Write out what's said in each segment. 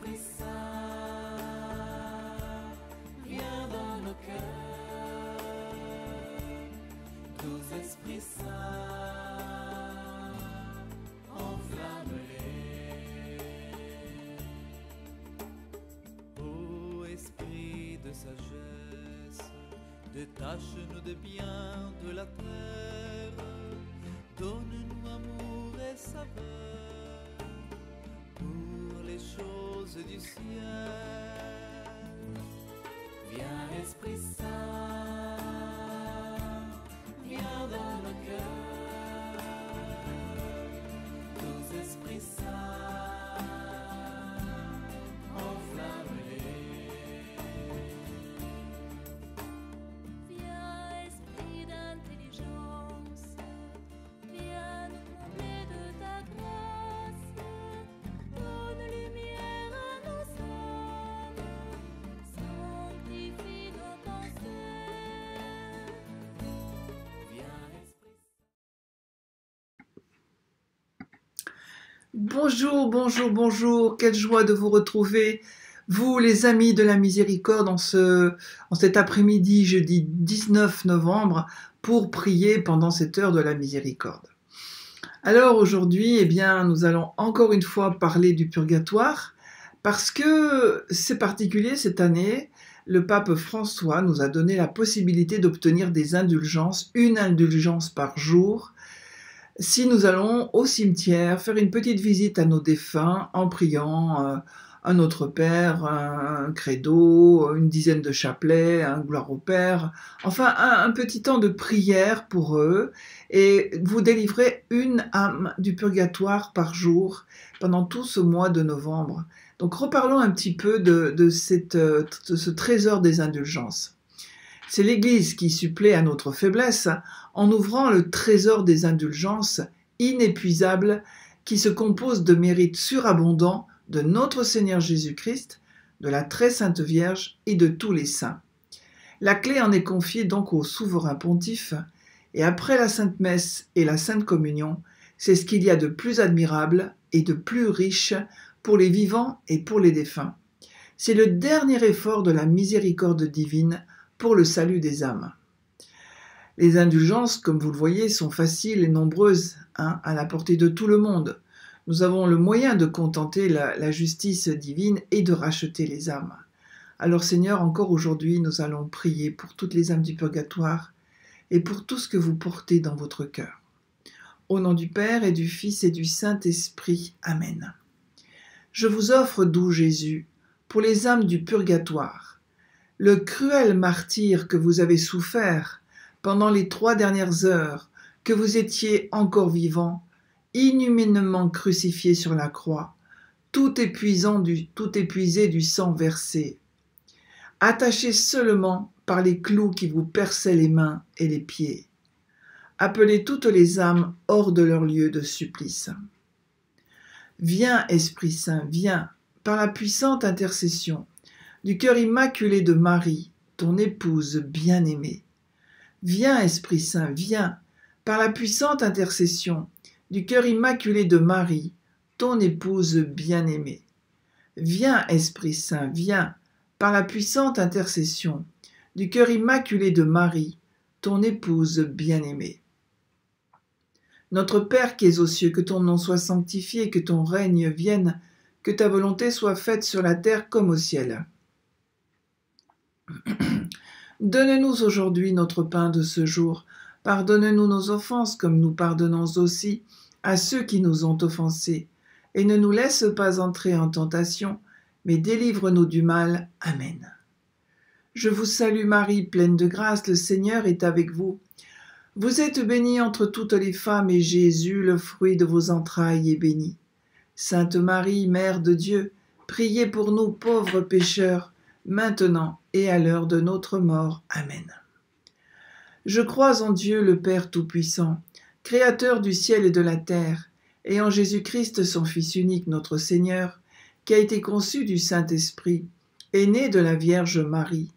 Esprit Saint, viens dans nos cœurs. Doux Esprit Saint, enflamme-les. Ô Esprit de sagesse, détache-nous des biens de la terre, donne-nous amour et saveur pour les choses du ciel. Viens Esprit Saint, viens dans nos cœurs. Doux Esprit Saint, enflamme-les. Viens Esprit d'intelligence, viens nous combler de ta grâce. Donne lumière à nos âmes, sanctifie nos pensées. Viens Esprit Bonjour, bonjour, bonjour, quelle joie de vous retrouver, vous les amis de la miséricorde, en cet après-midi, jeudi 19 novembre, pour prier pendant cette heure de la miséricorde. Alors aujourd'hui, eh bien, nous allons encore une fois parler du purgatoire, parce que c'est particulier cette année, le pape François nous a donné la possibilité d'obtenir des indulgences, une indulgence par jour, si nous allons au cimetière faire une petite visite à nos défunts en priant un Notre Père, un credo, une dizaine de chapelets, un gloire au Père, enfin un petit temps de prière pour eux, et vous délivrez une âme du purgatoire par jour pendant tout ce mois de novembre. Donc reparlons un petit peu de ce trésor des indulgences. C'est l'Église qui supplée à notre faiblesse en ouvrant le trésor des indulgences inépuisables qui se compose de mérites surabondants de notre Seigneur Jésus-Christ, de la très sainte Vierge et de tous les saints. La clé en est confiée donc au souverain pontife, et après la Sainte Messe et la Sainte Communion, c'est ce qu'il y a de plus admirable et de plus riche pour les vivants et pour les défunts. C'est le dernier effort de la miséricorde divine pour le salut des âmes. Les indulgences, comme vous le voyez, sont faciles et nombreuses, à la portée de tout le monde. Nous avons le moyen de contenter la justice divine et de racheter les âmes. Alors Seigneur, encore aujourd'hui, nous allons prier pour toutes les âmes du purgatoire et pour tout ce que vous portez dans votre cœur. Au nom du Père et du Fils et du Saint-Esprit. Amen. Je vous offre, doux Jésus, pour les âmes du purgatoire, le cruel martyre que vous avez souffert pendant les 3 dernières heures que vous étiez encore vivant, inhumainement crucifié sur la croix, tout épuisé du sang versé, attaché seulement par les clous qui vous perçaient les mains et les pieds. Appelez toutes les âmes hors de leur lieu de supplice. Viens, Esprit Saint, viens, par la puissante intercession du cœur immaculé de Marie, ton épouse bien-aimée. Viens, Esprit Saint, viens, par la puissante intercession du cœur immaculé de Marie, ton épouse bien-aimée. Viens, Esprit Saint, viens, par la puissante intercession du cœur immaculé de Marie, ton épouse bien-aimée. Notre Père qui es aux cieux, que ton nom soit sanctifié, que ton règne vienne, que ta volonté soit faite sur la terre comme au ciel. Donne-nous aujourd'hui notre pain de ce jour. Pardonne-nous nos offenses comme nous pardonnons aussi à ceux qui nous ont offensés. Et ne nous laisse pas entrer en tentation, mais délivre-nous du mal. Amen. Je vous salue Marie, pleine de grâce, le Seigneur est avec vous. Vous êtes bénie entre toutes les femmes, et Jésus, le fruit de vos entrailles, est béni. Sainte Marie, Mère de Dieu, priez pour nous pauvres pécheurs, maintenant et à l'heure de notre mort. Amen. Je crois en Dieu, le Père Tout-Puissant, Créateur du ciel et de la terre, et en Jésus-Christ, son Fils unique, notre Seigneur, qui a été conçu du Saint-Esprit, est né de la Vierge Marie,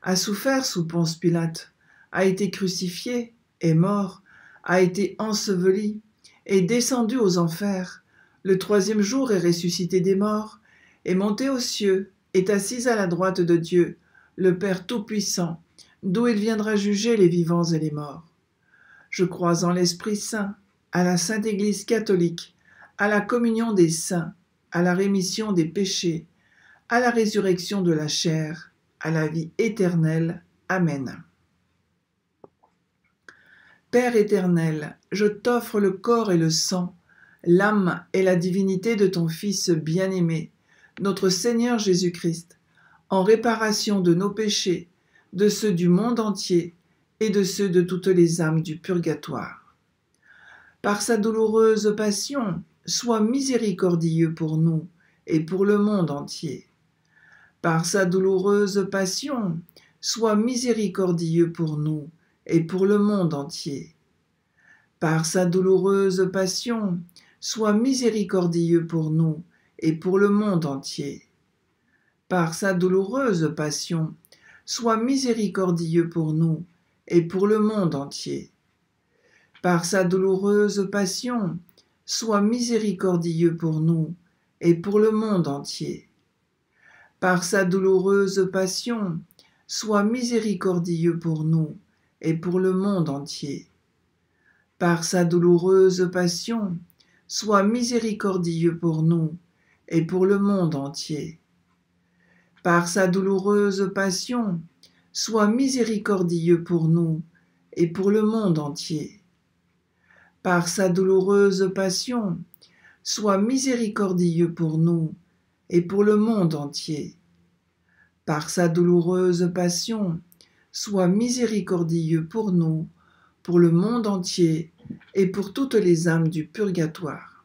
a souffert sous Ponce Pilate, a été crucifié, est mort, a été enseveli, est descendu aux enfers, le 3e jour est ressuscité des morts, est monté aux cieux, est assis à la droite de Dieu, le Père Tout-Puissant, d'où il viendra juger les vivants et les morts. Je crois en l'Esprit Saint, à la Sainte Église catholique, à la communion des saints, à la rémission des péchés, à la résurrection de la chair, à la vie éternelle. Amen. Père éternel, je t'offre le corps et le sang, l'âme et la divinité de ton Fils bien-aimé, notre Seigneur Jésus-Christ, en réparation de nos péchés, de ceux du monde entier et de ceux de toutes les âmes du purgatoire. Par sa douloureuse passion, sois miséricordieux pour nous et pour le monde entier. Par sa douloureuse passion, sois miséricordieux pour nous et pour le monde entier. Par sa douloureuse passion, sois miséricordieux pour nous et pour le monde entier. Par sa douloureuse passion, sois miséricordieux pour nous et pour le monde entier. Par sa douloureuse passion, sois miséricordieux pour nous et pour le monde entier. Par sa douloureuse passion, sois miséricordieux pour nous et pour le monde entier. Par sa douloureuse passion, sois miséricordieux pour nous et pour le monde entier. Par sa douloureuse passion, sois miséricordieux pour nous et pour le monde entier. Par sa douloureuse passion, sois miséricordieux pour nous et pour le monde entier. Par sa douloureuse passion, sois miséricordieux pour nous, pour le monde entier et pour toutes les âmes du purgatoire.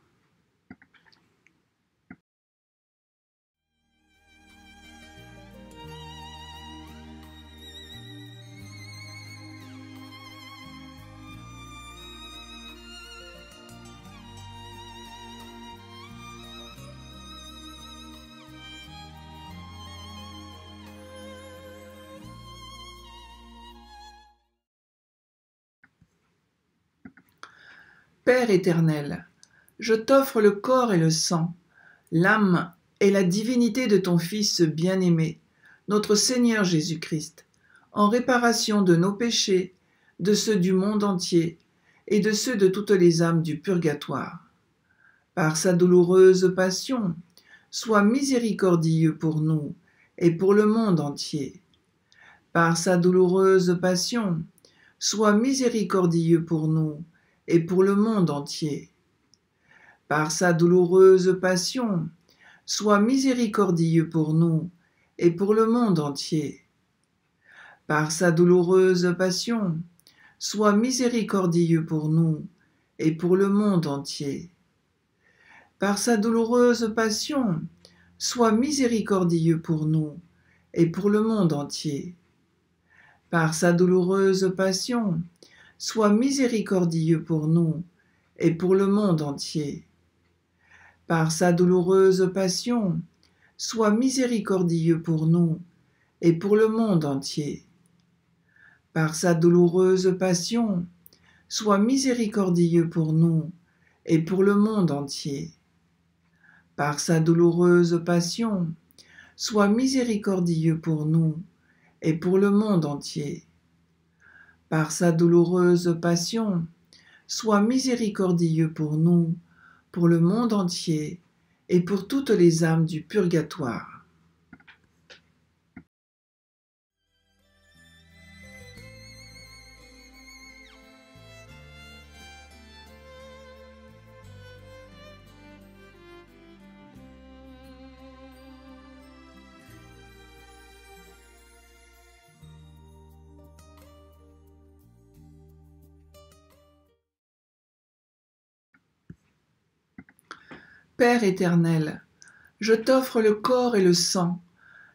Père éternel, je t'offre le corps et le sang, l'âme et la divinité de ton Fils bien-aimé, notre Seigneur Jésus-Christ, en réparation de nos péchés, de ceux du monde entier et de ceux de toutes les âmes du purgatoire. Par sa douloureuse passion, sois miséricordieux pour nous et pour le monde entier. Par sa douloureuse passion, sois miséricordieux pour nous et pour le monde entier. Par sa douloureuse passion, sois miséricordieux pour nous et pour le monde entier. Par sa douloureuse passion, sois miséricordieux pour nous et pour le monde entier. Par sa douloureuse passion, sois miséricordieux pour nous et pour le monde entier. Par sa douloureuse passion, sois miséricordieux pour nous et pour le monde entier. Par sa douloureuse passion, sois miséricordieux pour nous et pour le monde entier. Par sa douloureuse passion, sois miséricordieux pour nous et pour le monde entier. Par sa douloureuse passion, sois miséricordieux pour nous et pour le monde entier. Par sa douloureuse passion, sois miséricordieux pour nous, pour le monde entier et pour toutes les âmes du purgatoire. Père éternel, je t'offre le corps et le sang,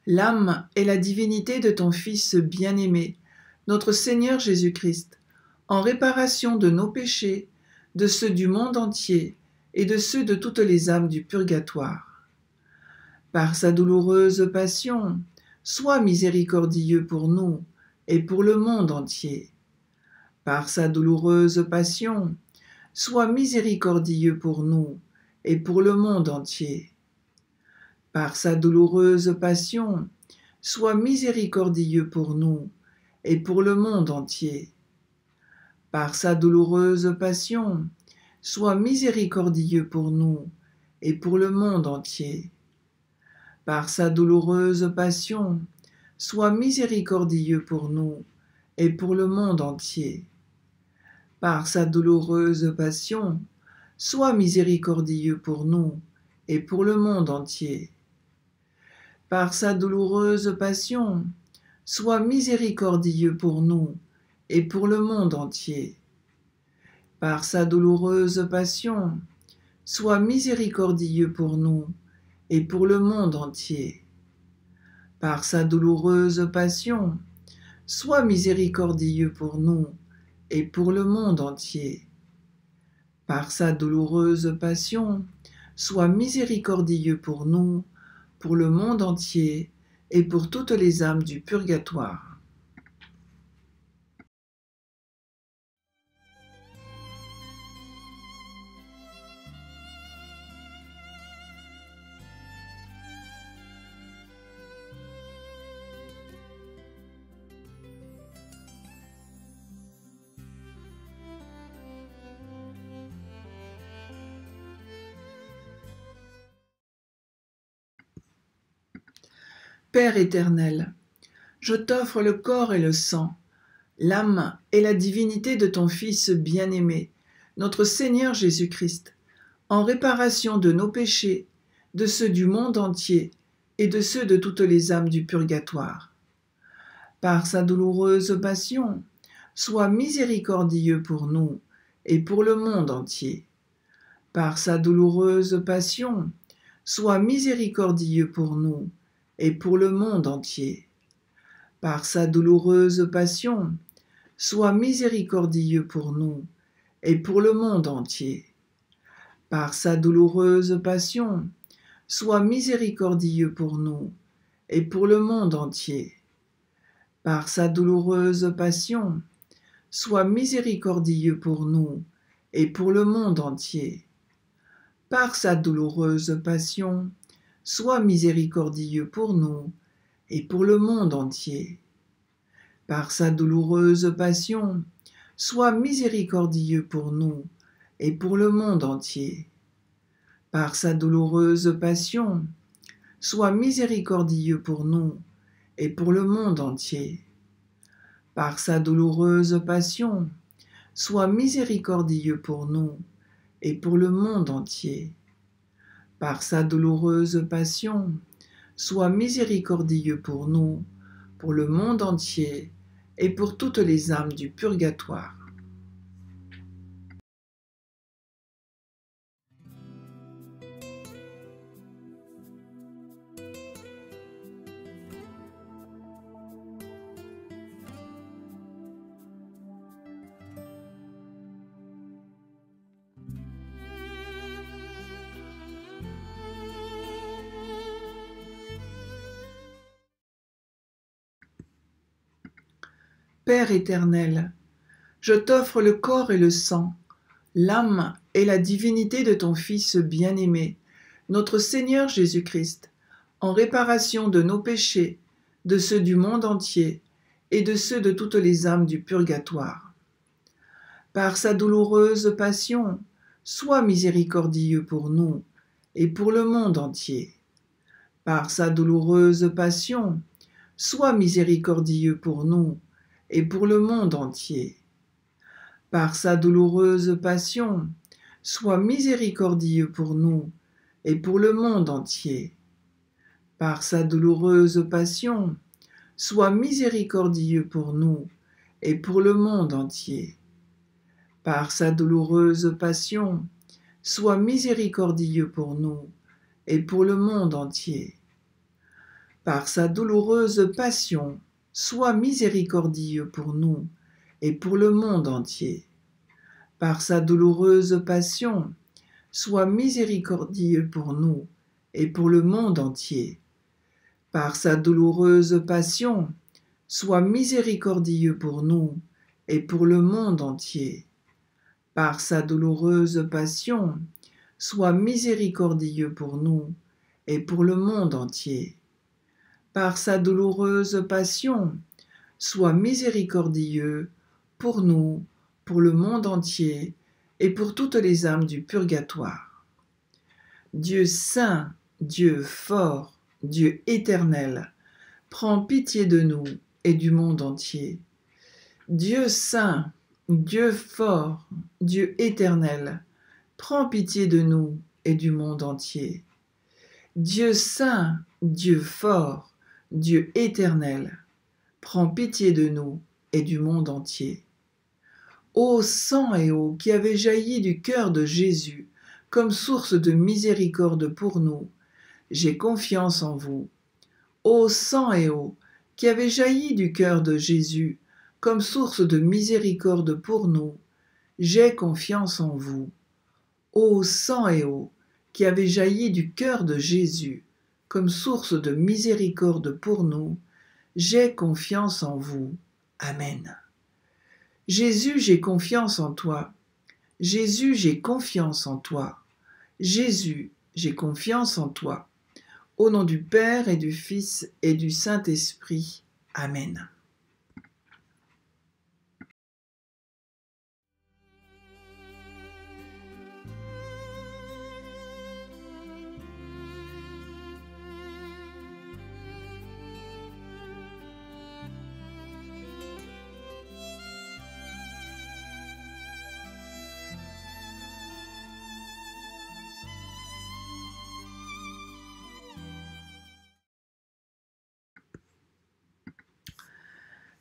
l'âme et la divinité de ton Fils bien-aimé, notre Seigneur Jésus-Christ, en réparation de nos péchés, de ceux du monde entier et de ceux de toutes les âmes du purgatoire. Par sa douloureuse passion, sois miséricordieux pour nous et pour le monde entier. Par sa douloureuse passion, sois miséricordieux pour nous et pour le monde entier. par sa douloureuse passion, sois miséricordieux pour nous et pour le monde entier. Par sa douloureuse passion, sois miséricordieux pour nous et pour le monde entier. Par sa douloureuse passion, sois miséricordieux pour nous et pour le monde entier. Par sa douloureuse passion, sois miséricordieux pour nous et pour le monde entier. Par sa douloureuse passion, sois miséricordieux pour nous et pour le monde entier. Par sa douloureuse passion, sois miséricordieux pour nous et pour le monde entier. Par sa douloureuse passion, sois miséricordieux pour nous et pour le monde entier. Par sa douloureuse passion, sois miséricordieux pour nous, pour le monde entier et pour toutes les âmes du purgatoire. Père éternel, je t'offre le corps et le sang, l'âme et la divinité de ton Fils bien-aimé, notre Seigneur Jésus-Christ, en réparation de nos péchés, de ceux du monde entier et de ceux de toutes les âmes du purgatoire. Par sa douloureuse passion, sois miséricordieux pour nous et pour le monde entier. Par sa douloureuse passion, sois miséricordieux pour nous et pour le monde entier. Par sa douloureuse passion, sois miséricordieux pour nous et pour le monde entier. Par sa douloureuse passion, sois miséricordieux pour nous et pour le monde entier. Par sa douloureuse passion, sois miséricordieux pour nous et pour le monde entier. Par sa douloureuse passion, sois miséricordieux pour nous et pour le monde entier. Par sa douloureuse passion, sois miséricordieux pour nous et pour le monde entier. Par sa douloureuse passion, sois miséricordieux pour nous et pour le monde entier. Par sa douloureuse passion, sois miséricordieux pour nous et pour le monde entier. Par sa douloureuse passion, sois miséricordieux pour nous, pour le monde entier et pour toutes les âmes du purgatoire. Père éternel, je t'offre le corps et le sang, l'âme et la divinité de ton Fils bien-aimé, notre Seigneur Jésus-Christ, en réparation de nos péchés, de ceux du monde entier et de ceux de toutes les âmes du purgatoire. Par sa douloureuse passion, sois miséricordieux pour nous et pour le monde entier. Par sa douloureuse passion, sois miséricordieux pour nous et pour le monde entier. Par sa douloureuse passion, sois miséricordieux pour nous et pour le monde entier. Par sa douloureuse passion, sois miséricordieux pour nous et pour le monde entier. Par sa douloureuse passion, sois miséricordieux pour nous et pour le monde entier. Par sa douloureuse passion, sois miséricordieux pour nous et pour le monde entier. Par sa douloureuse passion, sois miséricordieux pour nous et pour le monde entier. Par sa douloureuse passion, sois miséricordieux pour nous et pour le monde entier. Par sa douloureuse passion, sois miséricordieux pour nous et pour le monde entier. Par sa douloureuse passion, sois miséricordieux pour nous, pour le monde entier et pour toutes les âmes du purgatoire. Dieu saint, Dieu fort, Dieu éternel, prends pitié de nous et du monde entier. Dieu saint, Dieu fort, Dieu éternel, prends pitié de nous et du monde entier. Dieu saint, Dieu fort, Dieu éternel, prends pitié de nous et du monde entier. Ô sang et eau qui avez jailli du cœur de Jésus comme source de miséricorde pour nous, j'ai confiance en vous. Ô sang et eau qui avez jailli du cœur de Jésus comme source de miséricorde pour nous, j'ai confiance en vous. Ô sang et eau qui avez jailli du cœur de Jésus comme source de miséricorde pour nous, j'ai confiance en vous. Amen. Jésus, j'ai confiance en toi. Jésus, j'ai confiance en toi. Jésus, j'ai confiance en toi. Au nom du Père et du Fils et du Saint-Esprit. Amen.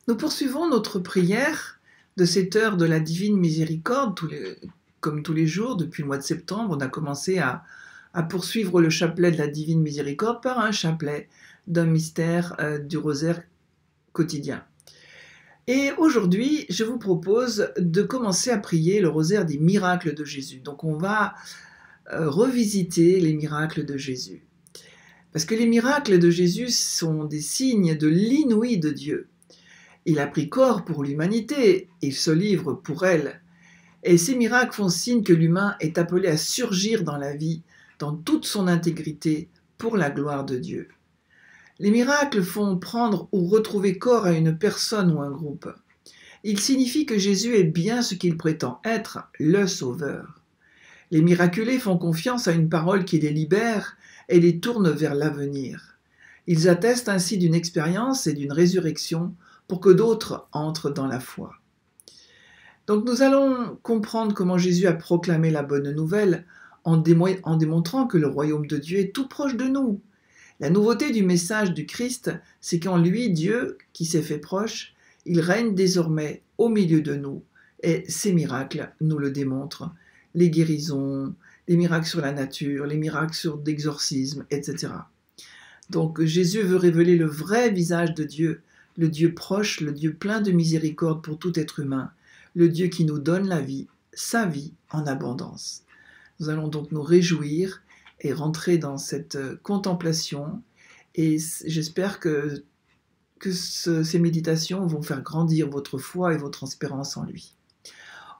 Nous poursuivons notre prière de cette heure de la Divine Miséricorde. Comme tous les jours, depuis le mois de septembre, on a commencé à poursuivre le chapelet de la Divine Miséricorde par un chapelet d'un mystère du rosaire quotidien. Et aujourd'hui, je vous propose de commencer à prier le rosaire des miracles de Jésus. Donc on va revisiter les miracles de Jésus. Parce que les miracles de Jésus sont des signes de l'inouï de Dieu. Il a pris corps pour l'humanité, il se livre pour elle. Et ces miracles font signe que l'humain est appelé à surgir dans la vie, dans toute son intégrité, pour la gloire de Dieu. Les miracles font prendre ou retrouver corps à une personne ou un groupe. Ils signifient que Jésus est bien ce qu'il prétend être, le Sauveur. Les miraculés font confiance à une parole qui les libère et les tourne vers l'avenir. Ils attestent ainsi d'une expérience et d'une résurrection pour que d'autres entrent dans la foi. Donc nous allons comprendre comment Jésus a proclamé la bonne nouvelle en démontrant que le royaume de Dieu est tout proche de nous. La nouveauté du message du Christ, c'est qu'en lui, Dieu, qui s'est fait proche, il règne désormais au milieu de nous. Et ces miracles nous le démontrent. Les guérisons, les miracles sur la nature, les miracles sur d'exorcisme, etc. Donc Jésus veut révéler le vrai visage de Dieu, le Dieu proche, le Dieu plein de miséricorde pour tout être humain, le Dieu qui nous donne la vie, sa vie en abondance. Nous allons donc nous réjouir et rentrer dans cette contemplation et j'espère que ces méditations vont faire grandir votre foi et votre espérance en lui.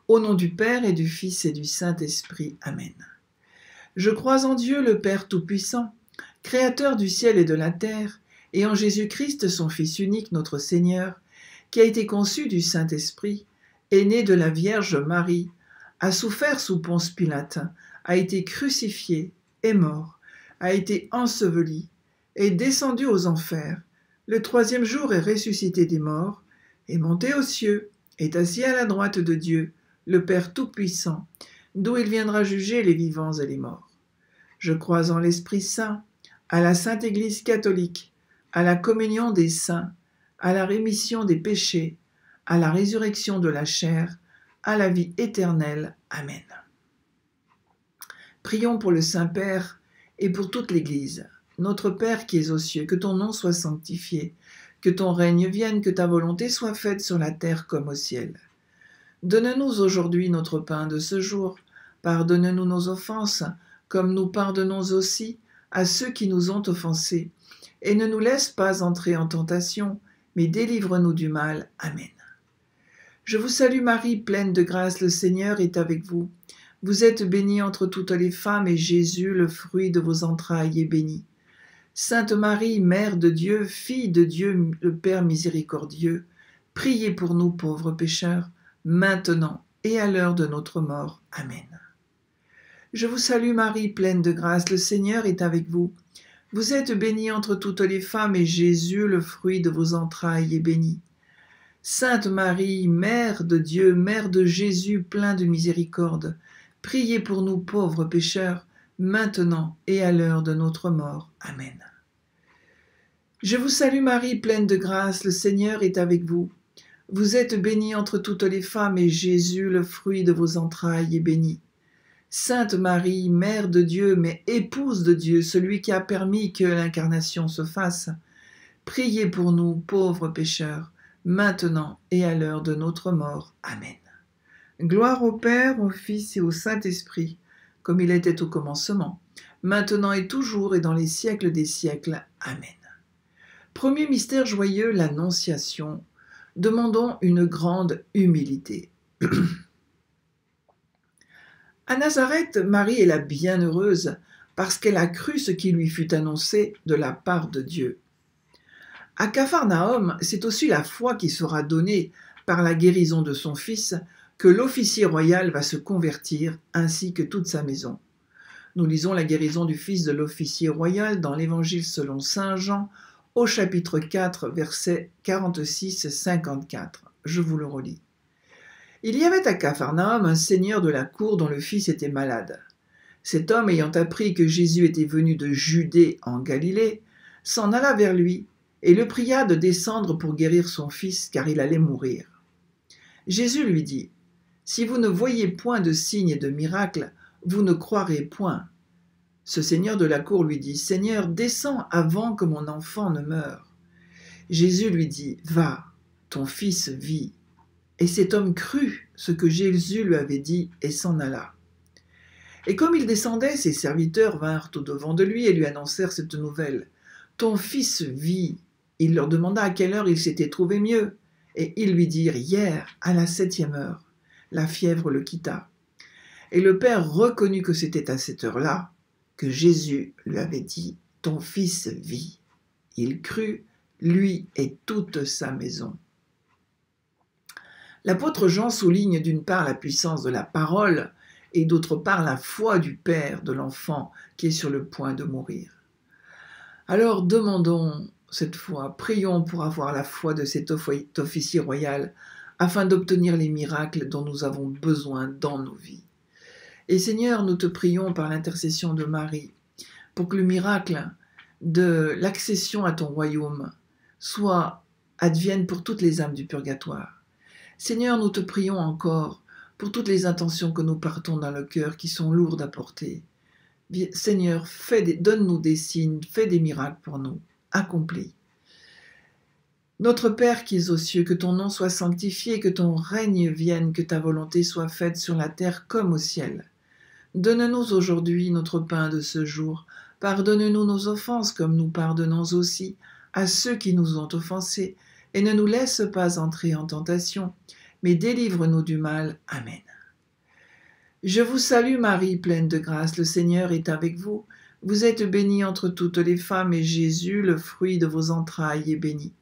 Au nom du Père et du Fils et du Saint-Esprit. Amen. Je crois en Dieu le Père Tout-Puissant, Créateur du ciel et de la terre, et en Jésus-Christ, son Fils unique, notre Seigneur, qui a été conçu du Saint-Esprit, est né de la Vierge Marie, a souffert sous Ponce Pilate, a été crucifié, est mort, a été enseveli, est descendu aux enfers, le troisième jour est ressuscité des morts, est monté aux cieux, est assis à la droite de Dieu, le Père Tout-Puissant, d'où il viendra juger les vivants et les morts. Je crois en l'Esprit Saint, à la Sainte Église catholique, à la communion des saints, à la rémission des péchés, à la résurrection de la chair, à la vie éternelle. Amen. Prions pour le Saint-Père et pour toute l'Église. Notre Père qui es aux cieux, que ton nom soit sanctifié, que ton règne vienne, que ta volonté soit faite sur la terre comme au ciel. Donne-nous aujourd'hui notre pain de ce jour. Pardonne-nous nos offenses, comme nous pardonnons aussi à ceux qui nous ont offensés. Et ne nous laisse pas entrer en tentation, mais délivre-nous du mal. Amen. Je vous salue Marie, pleine de grâce, le Seigneur est avec vous. Vous êtes bénie entre toutes les femmes, et Jésus, le fruit de vos entrailles, est béni. Sainte Marie, Mère de Dieu, Fille de Dieu le Père miséricordieux, priez pour nous pauvres pécheurs, maintenant et à l'heure de notre mort. Amen. Je vous salue Marie, pleine de grâce, le Seigneur est avec vous. Vous êtes bénie entre toutes les femmes, et Jésus, le fruit de vos entrailles, est béni. Sainte Marie, Mère de Dieu, Mère de Jésus, plein de miséricorde, priez pour nous pauvres pécheurs, maintenant et à l'heure de notre mort. Amen. Je vous salue Marie, pleine de grâce, le Seigneur est avec vous. Vous êtes bénie entre toutes les femmes, et Jésus, le fruit de vos entrailles, est béni. Sainte Marie, Mère de Dieu, mais épouse de Dieu, celui qui a permis que l'incarnation se fasse, priez pour nous, pauvres pécheurs, maintenant et à l'heure de notre mort. Amen. Gloire au Père, au Fils et au Saint-Esprit, comme il était au commencement, maintenant et toujours et dans les siècles des siècles. Amen. Premier mystère joyeux, l'Annonciation. Demandons une grande humilité. À Nazareth, Marie est la bienheureuse parce qu'elle a cru ce qui lui fut annoncé de la part de Dieu. À Capharnaüm, c'est aussi la foi qui sera donnée par la guérison de son fils que l'officier royal va se convertir ainsi que toute sa maison. Nous lisons la guérison du fils de l'officier royal dans l'Évangile selon saint Jean au chapitre 4, versets 46-54. Je vous le relis. Il y avait à Capharnaüm un seigneur de la cour dont le fils était malade. Cet homme, ayant appris que Jésus était venu de Judée en Galilée, s'en alla vers lui et le pria de descendre pour guérir son fils, car il allait mourir. Jésus lui dit, « Si vous ne voyez point de signes et de miracles, vous ne croirez point. » Ce seigneur de la cour lui dit, « Seigneur, descends avant que mon enfant ne meure. » Jésus lui dit, « Va, ton fils vit. » Et cet homme crut ce que Jésus lui avait dit et s'en alla. Et comme il descendait, ses serviteurs vinrent au-devant de lui et lui annoncèrent cette nouvelle. « Ton fils vit. » Il leur demanda à quelle heure il s'était trouvé mieux. Et ils lui dirent, « Hier, à la 7e heure. » La fièvre le quitta. Et le père reconnut que c'était à cette heure-là que Jésus lui avait dit, « Ton fils vit. » Il crut, lui et toute sa maison. L'apôtre Jean souligne d'une part la puissance de la parole et d'autre part la foi du père de l'enfant qui est sur le point de mourir. Alors demandons cette foi, prions pour avoir la foi de cet officier royal afin d'obtenir les miracles dont nous avons besoin dans nos vies. Et Seigneur, nous te prions par l'intercession de Marie pour que le miracle de l'accession à ton royaume advienne pour toutes les âmes du purgatoire. Seigneur, nous te prions encore pour toutes les intentions que nous partons dans le cœur qui sont lourdes à porter. Seigneur, donne-nous des signes, fais des miracles pour nous, accomplis. Notre Père qui es aux cieux, que ton nom soit sanctifié, que ton règne vienne, que ta volonté soit faite sur la terre comme au ciel. Donne-nous aujourd'hui notre pain de ce jour. Pardonne-nous nos offenses comme nous pardonnons aussi à ceux qui nous ont offensés. Et ne nous laisse pas entrer en tentation, mais délivre-nous du mal. Amen. Je vous salue Marie, pleine de grâce, le Seigneur est avec vous. Vous êtes bénie entre toutes les femmes, et Jésus, le fruit de vos entrailles, est béni.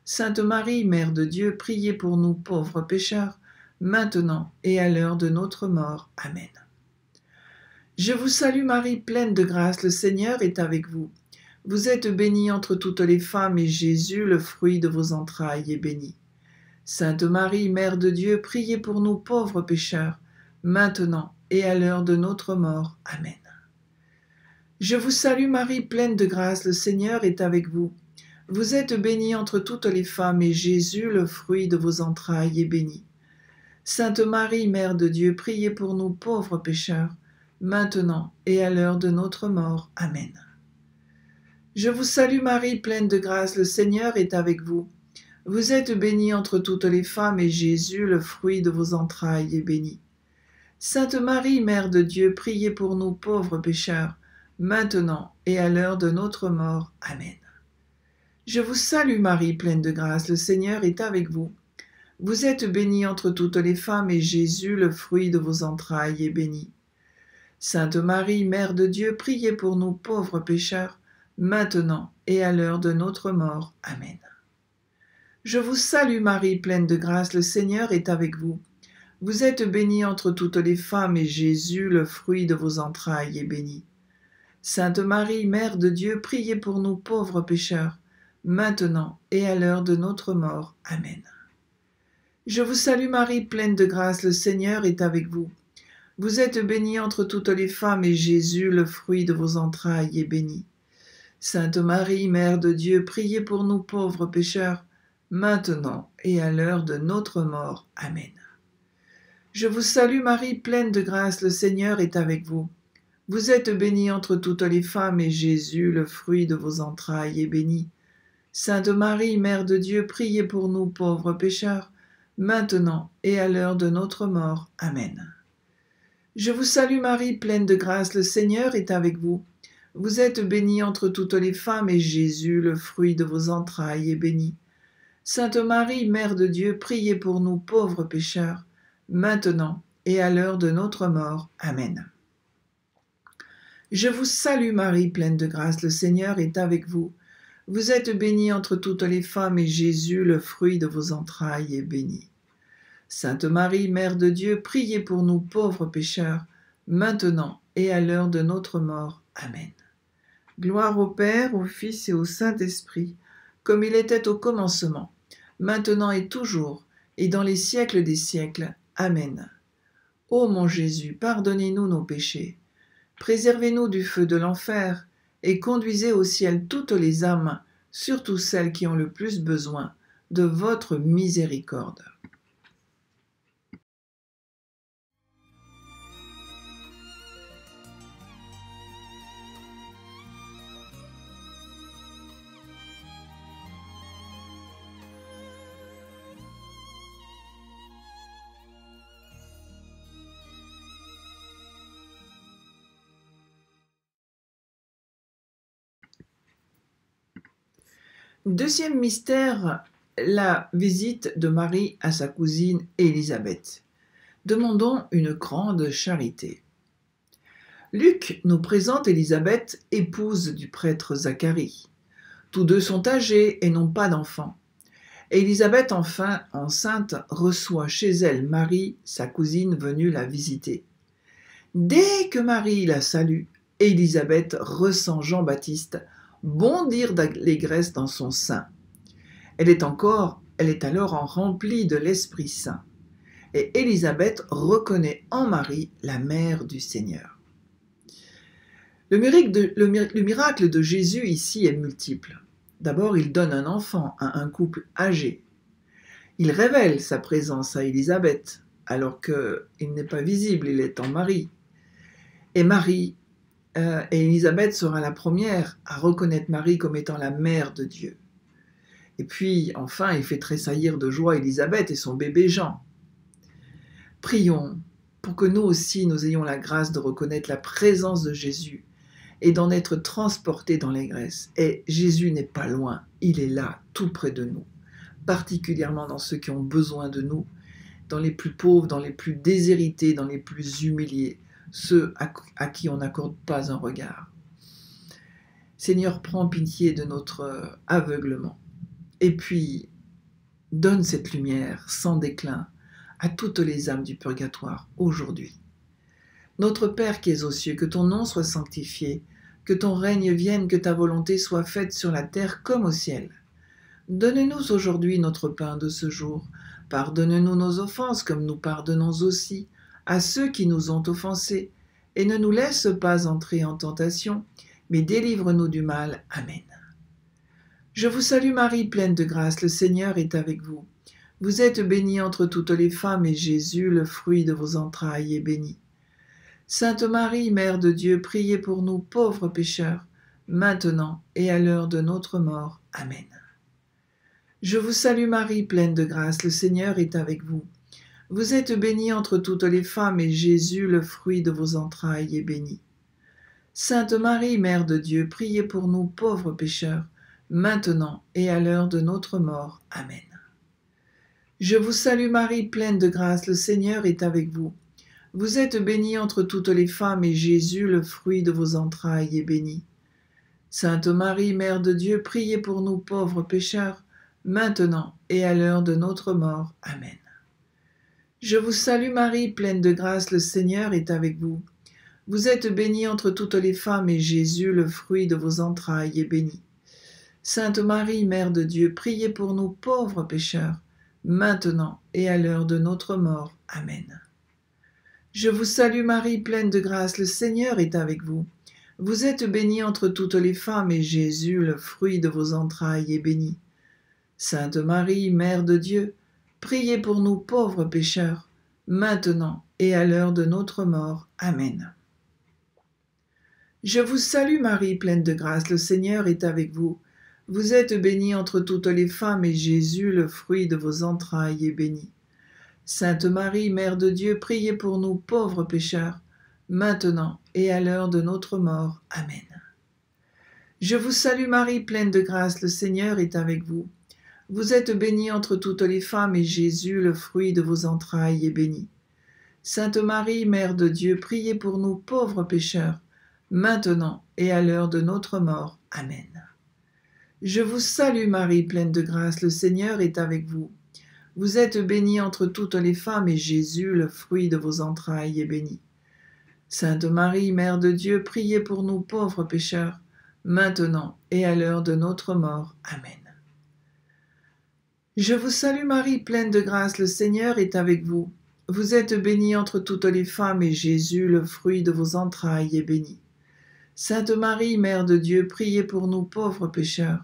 Sainte Marie, Mère de Dieu, priez pour nous pauvres pécheurs, maintenant et à l'heure de notre mort. Amen. Je vous salue Marie, pleine de grâce, le Seigneur est avec vous. Vous êtes bénie entre toutes les femmes, et Jésus, le fruit de vos entrailles, est béni. Sainte Marie, Mère de Dieu, priez pour nous pauvres pécheurs, maintenant et à l'heure de notre mort. Amen. Je vous salue Marie, pleine de grâce, le Seigneur est avec vous. Vous êtes bénie entre toutes les femmes, et Jésus, le fruit de vos entrailles, est béni. Sainte Marie, Mère de Dieu, priez pour nous pauvres pécheurs, maintenant et à l'heure de notre mort. Amen. Je vous salue Marie, pleine de grâce, le Seigneur est avec vous. Vous êtes bénie entre toutes les femmes, et Jésus, le fruit de vos entrailles, est béni. Sainte Marie, Mère de Dieu, priez pour nous pauvres pécheurs, maintenant et à l'heure de notre mort. Amen. Je vous salue Marie, pleine de grâce, le Seigneur est avec vous. Vous êtes bénie entre toutes les femmes, et Jésus, le fruit de vos entrailles, est béni. Sainte Marie, Mère de Dieu, priez pour nous pauvres pécheurs, maintenant et à l'heure de notre mort. Amen. Je vous salue Marie, pleine de grâce, le Seigneur est avec vous. Vous êtes bénie entre toutes les femmes, et Jésus, le fruit de vos entrailles, est béni. Sainte Marie, Mère de Dieu, priez pour nous pauvres pécheurs, maintenant et à l'heure de notre mort. Amen. Je vous salue Marie, pleine de grâce, le Seigneur est avec vous. Vous êtes bénie entre toutes les femmes, et Jésus, le fruit de vos entrailles, est béni. Sainte Marie, Mère de Dieu, priez pour nous pauvres pécheurs, maintenant et à l'heure de notre mort. Amen. Je vous salue Marie, pleine de grâce, le Seigneur est avec vous. Vous êtes bénie entre toutes les femmes, et Jésus, le fruit de vos entrailles, est béni. Sainte Marie, Mère de Dieu, priez pour nous pauvres pécheurs, maintenant et à l'heure de notre mort. Amen. Je vous salue Marie, pleine de grâce, le Seigneur est avec vous. Vous êtes bénie entre toutes les femmes, et Jésus, le fruit de vos entrailles, est béni. Sainte Marie, Mère de Dieu, priez pour nous pauvres pécheurs, maintenant et à l'heure de notre mort. Amen. Je vous salue Marie, pleine de grâce, le Seigneur est avec vous. Vous êtes bénie entre toutes les femmes, et Jésus, le fruit de vos entrailles, est béni. Sainte Marie, Mère de Dieu, priez pour nous pauvres pécheurs, maintenant et à l'heure de notre mort. Amen. Gloire au Père, au Fils et au Saint-Esprit, comme il était au commencement, maintenant et toujours, et dans les siècles des siècles. Amen. Ô mon Jésus, pardonnez-nous nos péchés, préservez-nous du feu de l'enfer, et conduisez au ciel toutes les âmes, surtout celles qui ont le plus besoin de votre miséricorde. Deuxième mystère, la visite de Marie à sa cousine Élisabeth. Demandons une grande charité. Luc nous présente Élisabeth, épouse du prêtre Zacharie. Tous deux sont âgés et n'ont pas d'enfants. Élisabeth, enfin enceinte, reçoit chez elle Marie, sa cousine venue la visiter. Dès que Marie la salue, Élisabeth ressent Jean-Baptiste bondir d'allégresse dans son sein. Elle est alors remplie de l'Esprit Saint. Et Élisabeth reconnaît en Marie la mère du Seigneur. Le miracle de Jésus ici est multiple. D'abord, il donne un enfant à un couple âgé. Il révèle sa présence à Élisabeth, alors qu'il n'est pas visible, il est en Marie. Et Élisabeth sera la première à reconnaître Marie comme étant la mère de Dieu. Et puis, enfin, il fait tressaillir de joie Élisabeth et son bébé Jean. Prions pour que nous aussi, nous ayons la grâce de reconnaître la présence de Jésus et d'en être transportés dans l'allégresse. Et Jésus n'est pas loin, il est là, tout près de nous, particulièrement dans ceux qui ont besoin de nous, dans les plus pauvres, dans les plus déshérités, dans les plus humiliés, ceux à qui on n'accorde pas un regard. Seigneur, prends pitié de notre aveuglement. Et puis, donne cette lumière sans déclin à toutes les âmes du purgatoire aujourd'hui. Notre Père qui es aux cieux, que ton nom soit sanctifié, que ton règne vienne, que ta volonté soit faite sur la terre comme au ciel. Donne-nous aujourd'hui notre pain de ce jour. Pardonne-nous nos offenses comme nous pardonnons aussi à ceux qui nous ont offensés, et ne nous laisse pas entrer en tentation, mais délivre-nous du mal. Amen. Je vous salue Marie, pleine de grâce, le Seigneur est avec vous. Vous êtes bénie entre toutes les femmes, et Jésus, le fruit de vos entrailles, est béni. Sainte Marie, Mère de Dieu, priez pour nous pauvres pécheurs, maintenant et à l'heure de notre mort. Amen. Je vous salue Marie, pleine de grâce, le Seigneur est avec vous. Vous êtes bénie entre toutes les femmes, et Jésus, le fruit de vos entrailles, est béni. Sainte Marie, Mère de Dieu, priez pour nous pauvres pécheurs, maintenant et à l'heure de notre mort. Amen. Je vous salue Marie, pleine de grâce, le Seigneur est avec vous. Vous êtes bénie entre toutes les femmes, et Jésus, le fruit de vos entrailles, est béni. Sainte Marie, Mère de Dieu, priez pour nous pauvres pécheurs, maintenant et à l'heure de notre mort. Amen. Je vous salue Marie, pleine de grâce, le Seigneur est avec vous. Vous êtes bénie entre toutes les femmes, et Jésus, le fruit de vos entrailles, est béni. Sainte Marie, Mère de Dieu, priez pour nous pauvres pécheurs, maintenant et à l'heure de notre mort. Amen. Je vous salue Marie, pleine de grâce, le Seigneur est avec vous. Vous êtes bénie entre toutes les femmes, et Jésus, le fruit de vos entrailles, est béni. Sainte Marie, Mère de Dieu, priez pour nous pauvres pécheurs, maintenant et à l'heure de notre mort. Amen. Je vous salue Marie, pleine de grâce, le Seigneur est avec vous. Vous êtes bénie entre toutes les femmes, et Jésus, le fruit de vos entrailles, est béni. Sainte Marie, Mère de Dieu, priez pour nous pauvres pécheurs, maintenant et à l'heure de notre mort. Amen. Je vous salue Marie, pleine de grâce, le Seigneur est avec vous. Vous êtes bénie entre toutes les femmes, et Jésus, le fruit de vos entrailles, est béni. Sainte Marie, Mère de Dieu, priez pour nous pauvres pécheurs, maintenant et à l'heure de notre mort. Amen. Je vous salue Marie, pleine de grâce, le Seigneur est avec vous. Vous êtes bénie entre toutes les femmes, et Jésus, le fruit de vos entrailles, est béni. Sainte Marie, Mère de Dieu, priez pour nous pauvres pécheurs, maintenant et à l'heure de notre mort. Amen. Je vous salue Marie, pleine de grâce, le Seigneur est avec vous. Vous êtes bénie entre toutes les femmes, et Jésus, le fruit de vos entrailles, est béni. Sainte Marie, Mère de Dieu, priez pour nous pauvres pécheurs,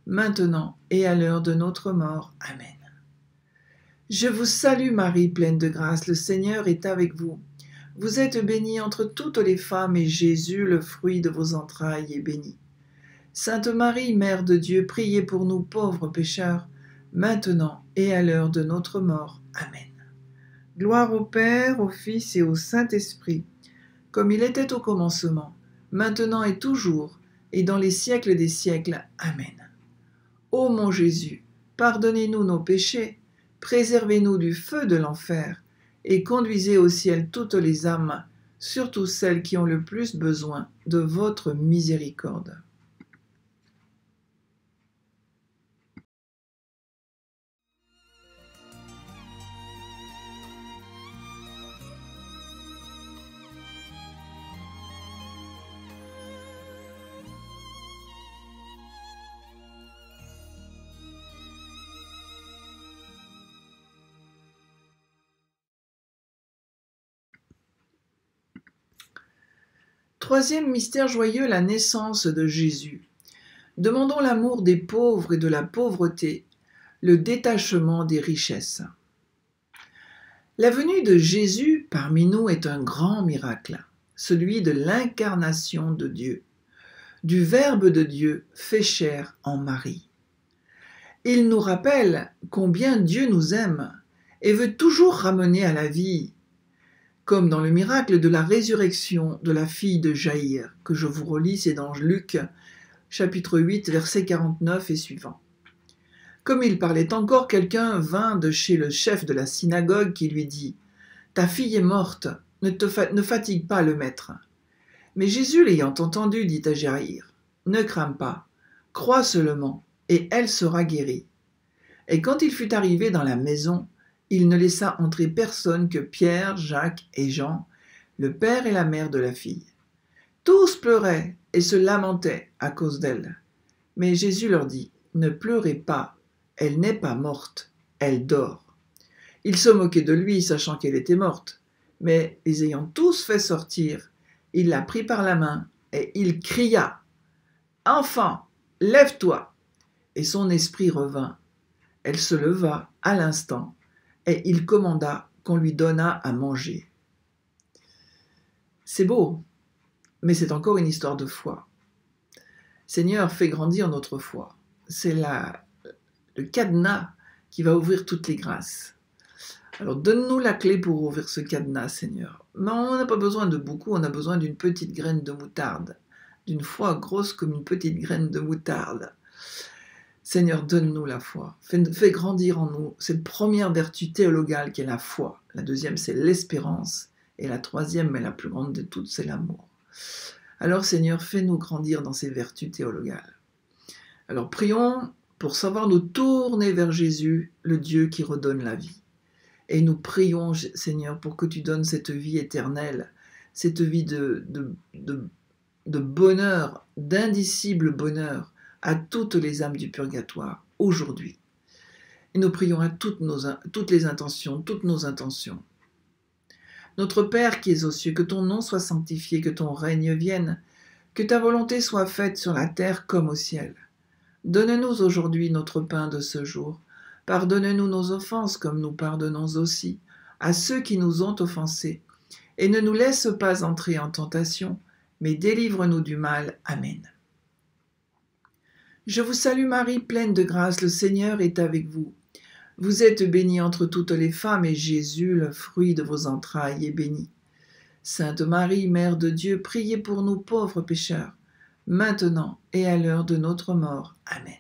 maintenant et à l'heure de notre mort. Amen. Je vous salue Marie, pleine de grâce, le Seigneur est avec vous. Vous êtes bénie entre toutes les femmes, et Jésus, le fruit de vos entrailles, est béni. Sainte Marie, Mère de Dieu, priez pour nous pauvres pécheurs, maintenant et à l'heure de notre mort. Amen. Gloire au Père, au Fils et au Saint-Esprit, comme il était au commencement, maintenant et toujours, et dans les siècles des siècles. Amen. Ô mon Jésus, pardonnez-nous nos péchés, préservez-nous du feu de l'enfer, et conduisez au ciel toutes les âmes, surtout celles qui ont le plus besoin de votre miséricorde. Troisième mystère joyeux, la naissance de Jésus. Demandons l'amour des pauvres et de la pauvreté, le détachement des richesses. La venue de Jésus parmi nous est un grand miracle, celui de l'incarnation de Dieu, du Verbe de Dieu fait chair en Marie. Il nous rappelle combien Dieu nous aime et veut toujours ramener à la vie, comme dans le miracle de la résurrection de la fille de Jaïr, que je vous relis, c'est dans Luc, chapitre 8, versets 49 et suivants. Comme il parlait encore, quelqu'un vint de chez le chef de la synagogue qui lui dit « Ta fille est morte, ne fatigue pas le maître. » Mais Jésus, l'ayant entendu, dit à Jaïr « Ne crains pas, crois seulement, et elle sera guérie. » Et quand il fut arrivé dans la maison, il ne laissa entrer personne que Pierre, Jacques et Jean, le père et la mère de la fille. Tous pleuraient et se lamentaient à cause d'elle. Mais Jésus leur dit « Ne pleurez pas, elle n'est pas morte, elle dort. » Ils se moquaient de lui, sachant qu'elle était morte. Mais les ayant tous fait sortir, il la prit par la main et il cria « Enfant, lève-toi !» Et son esprit revint. Elle se leva à l'instant et il commanda qu'on lui donnât à manger. C'est beau, mais c'est encore une histoire de foi. Seigneur, fais grandir notre foi. C'est le cadenas qui va ouvrir toutes les grâces. Alors donne-nous la clé pour ouvrir ce cadenas, Seigneur. Mais on n'a pas besoin de beaucoup, on a besoin d'une petite graine de moutarde, d'une foi grosse comme une petite graine de moutarde. Seigneur, donne-nous la foi. Fais grandir en nous cette première vertu théologale qui est la foi. La deuxième, c'est l'espérance. Et la troisième, mais la plus grande de toutes, c'est l'amour. Alors Seigneur, fais-nous grandir dans ces vertus théologales. Alors prions pour savoir nous tourner vers Jésus, le Dieu qui redonne la vie. Et nous prions, Seigneur, pour que tu donnes cette vie éternelle, cette vie de bonheur, d'indicible bonheur à toutes les âmes du purgatoire, aujourd'hui. Et nous prions à toutes nos intentions. Notre Père qui es aux cieux, que ton nom soit sanctifié, que ton règne vienne, que ta volonté soit faite sur la terre comme au ciel. Donne-nous aujourd'hui notre pain de ce jour. Pardonne-nous nos offenses comme nous pardonnons aussi à ceux qui nous ont offensés. Et ne nous laisse pas entrer en tentation, mais délivre-nous du mal. Amen. Je vous salue Marie, pleine de grâce, le Seigneur est avec vous. Vous êtes bénie entre toutes les femmes, et Jésus, le fruit de vos entrailles, est béni. Sainte Marie, Mère de Dieu, priez pour nous pauvres pécheurs, maintenant et à l'heure de notre mort. Amen.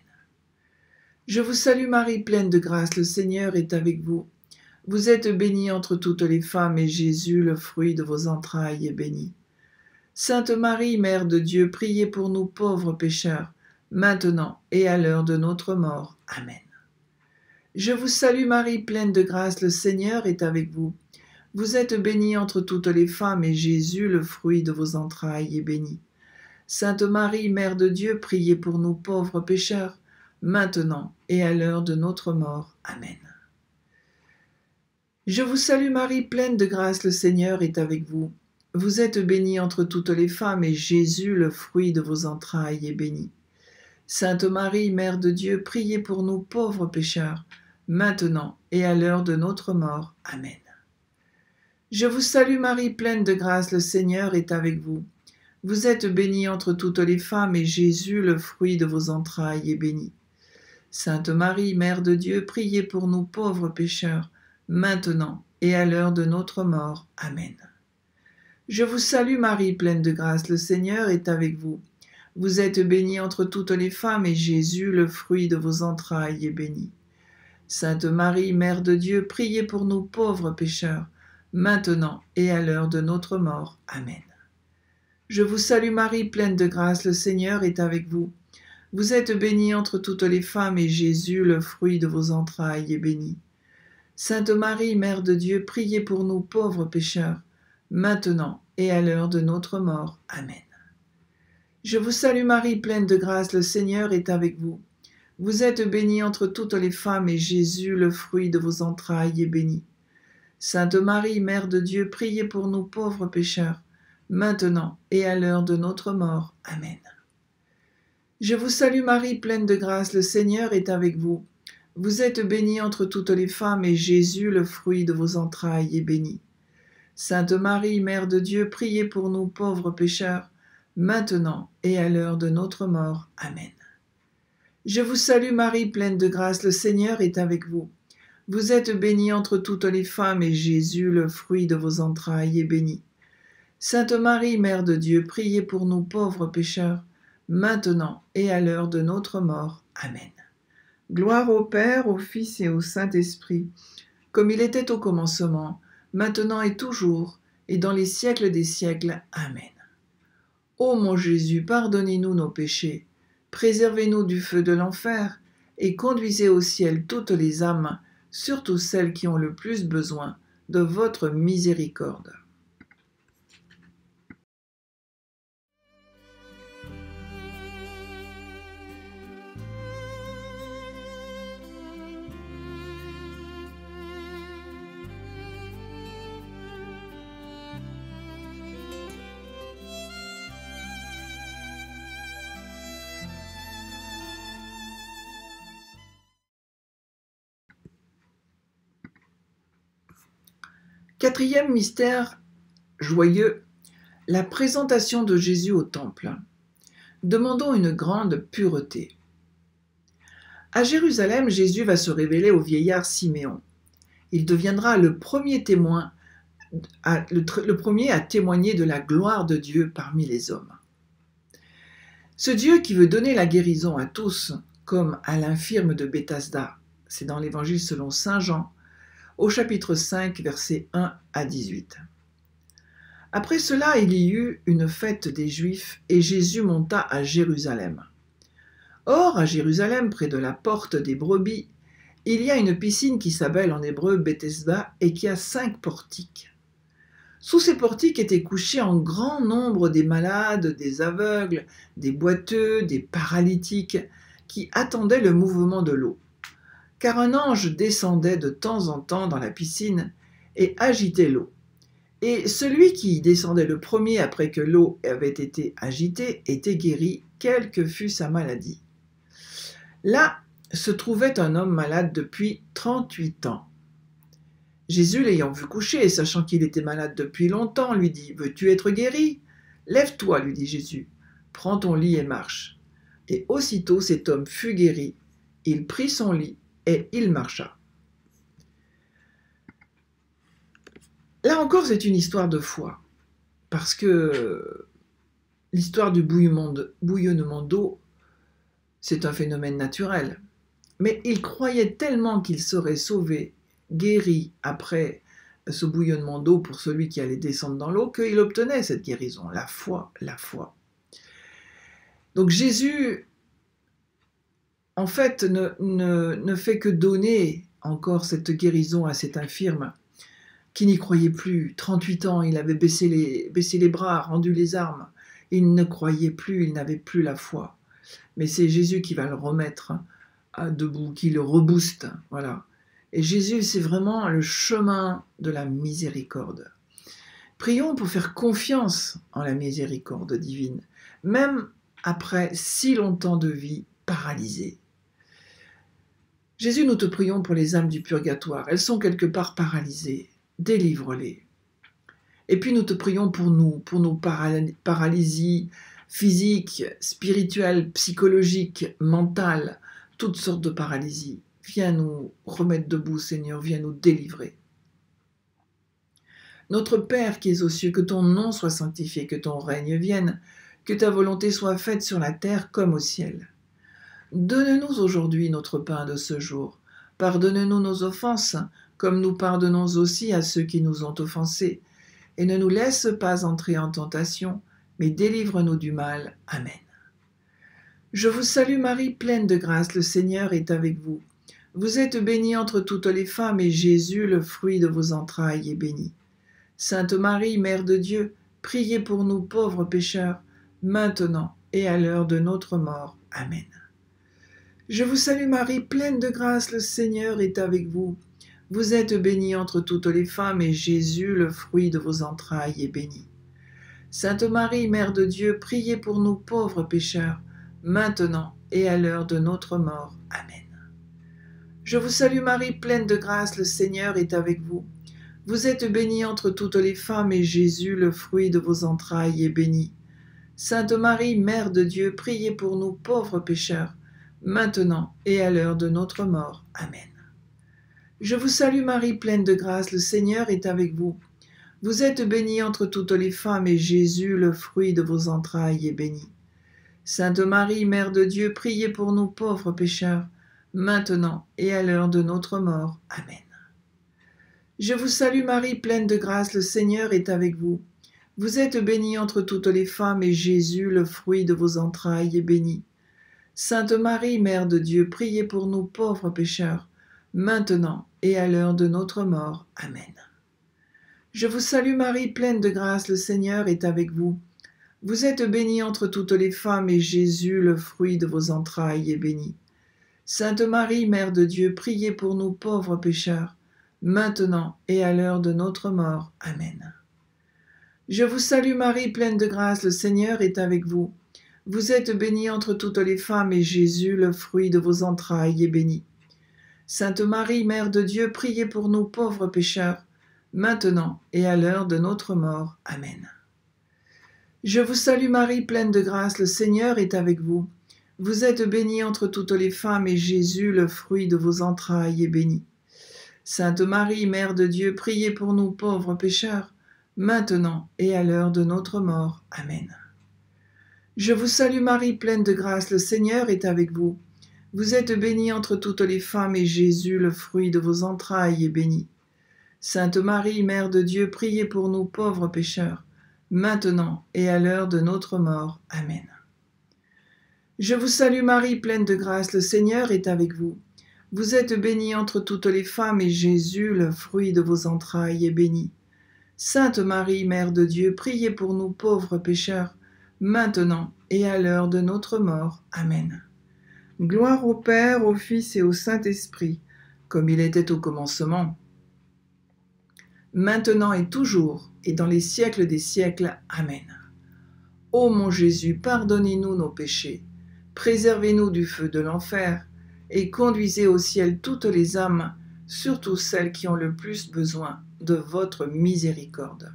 Je vous salue Marie, pleine de grâce, le Seigneur est avec vous. Vous êtes bénie entre toutes les femmes, et Jésus, le fruit de vos entrailles, est béni. Sainte Marie, Mère de Dieu, priez pour nous pauvres pécheurs, maintenant et à l'heure de notre mort. Amen. Je vous salue Marie, pleine de grâce, le Seigneur est avec vous. Vous êtes bénie entre toutes les femmes, et Jésus, le fruit de vos entrailles, est béni. Sainte Marie, Mère de Dieu, priez pour nous pauvres pécheurs, maintenant et à l'heure de notre mort. Amen. Je vous salue Marie, pleine de grâce, le Seigneur est avec vous. Vous êtes bénie entre toutes les femmes, et Jésus, le fruit de vos entrailles, est béni. Sainte Marie, Mère de Dieu, priez pour nous pauvres pécheurs, maintenant et à l'heure de notre mort. Amen. Je vous salue Marie, pleine de grâce, le Seigneur est avec vous. Vous êtes bénie entre toutes les femmes, et Jésus, le fruit de vos entrailles, est béni. Sainte Marie, Mère de Dieu, priez pour nous pauvres pécheurs, maintenant et à l'heure de notre mort. Amen. Je vous salue Marie, pleine de grâce, le Seigneur est avec vous. Vous êtes bénie entre toutes les femmes, et Jésus, le fruit de vos entrailles, est béni. Sainte Marie, Mère de Dieu, priez pour nous pauvres pécheurs, maintenant et à l'heure de notre mort. Amen. Je vous salue Marie, pleine de grâce, le Seigneur est avec vous. Vous êtes bénie entre toutes les femmes, et Jésus, le fruit de vos entrailles, est béni. Sainte Marie, Mère de Dieu, priez pour nous pauvres pécheurs, maintenant et à l'heure de notre mort. Amen. Je vous salue Marie, pleine de grâce, le Seigneur est avec vous. Vous êtes bénie entre toutes les femmes, et Jésus, le fruit de vos entrailles, est béni. Sainte Marie, Mère de Dieu, priez pour nous pauvres pécheurs, maintenant et à l'heure de notre mort. Amen. Je vous salue Marie, pleine de grâce, le Seigneur est avec vous. Vous êtes bénie entre toutes les femmes, et Jésus, le fruit de vos entrailles, est béni. Sainte Marie, Mère de Dieu, priez pour nous pauvres pécheurs, maintenant et à l'heure de notre mort. Amen. Je vous salue Marie, pleine de grâce, le Seigneur est avec vous. Vous êtes bénie entre toutes les femmes, et Jésus, le fruit de vos entrailles, est béni. Sainte Marie, Mère de Dieu, priez pour nous pauvres pécheurs, maintenant et à l'heure de notre mort. Amen. Gloire au Père, au Fils et au Saint-Esprit, comme il était au commencement, maintenant et toujours, et dans les siècles des siècles. Amen. Ô mon Jésus, pardonnez-nous nos péchés, préservez-nous du feu de l'enfer, et conduisez au ciel toutes les âmes, surtout celles qui ont le plus besoin de votre miséricorde. Quatrième mystère joyeux, la présentation de Jésus au temple. Demandons une grande pureté. À Jérusalem, Jésus va se révéler au vieillard Siméon. Il deviendra le premier à témoigner de la gloire de Dieu parmi les hommes. Ce Dieu qui veut donner la guérison à tous, comme à l'infirme de Bethesda, c'est dans l'Évangile selon saint Jean, au chapitre 5, versets 1 à 18. Après cela, il y eut une fête des Juifs, et Jésus monta à Jérusalem. Or, à Jérusalem, près de la porte des brebis, il y a une piscine qui s'appelle en hébreu Bethesda et qui a 5 portiques. Sous ces portiques étaient couchés en grand nombre des malades, des aveugles, des boiteux, des paralytiques, qui attendaient le mouvement de l'eau. Car un ange descendait de temps en temps dans la piscine et agitait l'eau. Et celui qui descendait le premier après que l'eau avait été agitée était guéri, quelle que fût sa maladie. Là se trouvait un homme malade depuis 38 ans. Jésus, l'ayant vu coucher et sachant qu'il était malade depuis longtemps, lui dit « Veux-tu être guéri ? Lève-toi, lui dit Jésus, prends ton lit et marche. » Et aussitôt cet homme fut guéri, il prit son lit et il marcha. Là encore, c'est une histoire de foi, parce que l'histoire du bouillonnement d'eau, c'est un phénomène naturel. Mais il croyait tellement qu'il serait sauvé, guéri après ce bouillonnement d'eau pour celui qui allait descendre dans l'eau, qu'il obtenait cette guérison, la foi, la foi. Donc Jésus, en fait, ne fait que donner encore cette guérison à cet infirme qui n'y croyait plus. 38 ans, il avait baissé les bras, rendu les armes. Il ne croyait plus, il n'avait plus la foi. Mais c'est Jésus qui va le remettre debout, qui le rebooste. Voilà. Et Jésus, c'est vraiment le chemin de la miséricorde. Prions pour faire confiance en la miséricorde divine, même après si longtemps de vie paralysée. Jésus, nous te prions pour les âmes du purgatoire. Elles sont quelque part paralysées. Délivre-les. Et puis nous te prions pour nos paralysies physiques, spirituelles, psychologiques, mentales, toutes sortes de paralysies. Viens nous remettre debout, Seigneur, viens nous délivrer. Notre Père qui es aux cieux, que ton nom soit sanctifié, que ton règne vienne, que ta volonté soit faite sur la terre comme au ciel. Donne-nous aujourd'hui notre pain de ce jour. Pardonne-nous nos offenses, comme nous pardonnons aussi à ceux qui nous ont offensés. Et ne nous laisse pas entrer en tentation, mais délivre-nous du mal. Amen. Je vous salue Marie, pleine de grâce, le Seigneur est avec vous. Vous êtes bénie entre toutes les femmes, et Jésus, le fruit de vos entrailles, est béni. Sainte Marie, Mère de Dieu, priez pour nous pauvres pécheurs, maintenant et à l'heure de notre mort. Amen. Je vous salue Marie, pleine de grâce, le Seigneur est avec vous. Vous êtes bénie entre toutes les femmes, et Jésus, le fruit de vos entrailles, est béni. Sainte Marie, Mère de Dieu, priez pour nous pauvres pécheurs, maintenant et à l'heure de notre mort. Amen. Je vous salue Marie, pleine de grâce, le Seigneur est avec vous. Vous êtes bénie entre toutes les femmes, et Jésus, le fruit de vos entrailles, est béni. Sainte Marie, Mère de Dieu, priez pour nous pauvres pécheurs, maintenant et à l'heure de notre mort. Amen. Je vous salue Marie, pleine de grâce, le Seigneur est avec vous. Vous êtes bénie entre toutes les femmes, et Jésus, le fruit de vos entrailles, est béni. Sainte Marie, Mère de Dieu, priez pour nous pauvres pécheurs, maintenant et à l'heure de notre mort. Amen. Je vous salue Marie, pleine de grâce, le Seigneur est avec vous. Vous êtes bénie entre toutes les femmes, et Jésus, le fruit de vos entrailles, est béni. Sainte Marie, Mère de Dieu, priez pour nous pauvres pécheurs, maintenant et à l'heure de notre mort. Amen. Je vous salue Marie, pleine de grâce, le Seigneur est avec vous. Vous êtes bénie entre toutes les femmes, et Jésus, le fruit de vos entrailles, est béni. Sainte Marie, Mère de Dieu, priez pour nous pauvres pécheurs, maintenant et à l'heure de notre mort. Amen. Je vous salue Marie, pleine de grâce, le Seigneur est avec vous. Vous êtes bénie entre toutes les femmes, et Jésus, le fruit de vos entrailles, est béni. Sainte Marie, Mère de Dieu, priez pour nous pauvres pécheurs, maintenant et à l'heure de notre mort. Amen. Je vous salue Marie, pleine de grâce, le Seigneur est avec vous. Vous êtes bénie entre toutes les femmes, et Jésus, le fruit de vos entrailles, est béni. Sainte Marie, Mère de Dieu, priez pour nous pauvres pécheurs, maintenant et à l'heure de notre mort. Amen. Je vous salue Marie, pleine de grâce, le Seigneur est avec vous. Vous êtes bénie entre toutes les femmes, et Jésus, le fruit de vos entrailles, est béni. Sainte Marie, Mère de Dieu, priez pour nous pauvres pécheurs, maintenant et à l'heure de notre mort. Amen. Je vous salue Marie, pleine de grâce, le Seigneur est avec vous. Vous êtes bénie entre toutes les femmes, et Jésus, le fruit de vos entrailles, est béni. Sainte Marie, Mère de Dieu, priez pour nous pauvres pécheurs, maintenant et à l'heure de notre mort. Amen. Gloire au Père, au Fils et au Saint-Esprit, comme il était au commencement, maintenant et toujours, et dans les siècles des siècles. Amen. Ô mon Jésus, pardonnez-nous nos péchés, préservez-nous du feu de l'enfer, et conduisez au ciel toutes les âmes, surtout celles qui ont le plus besoin de votre miséricorde.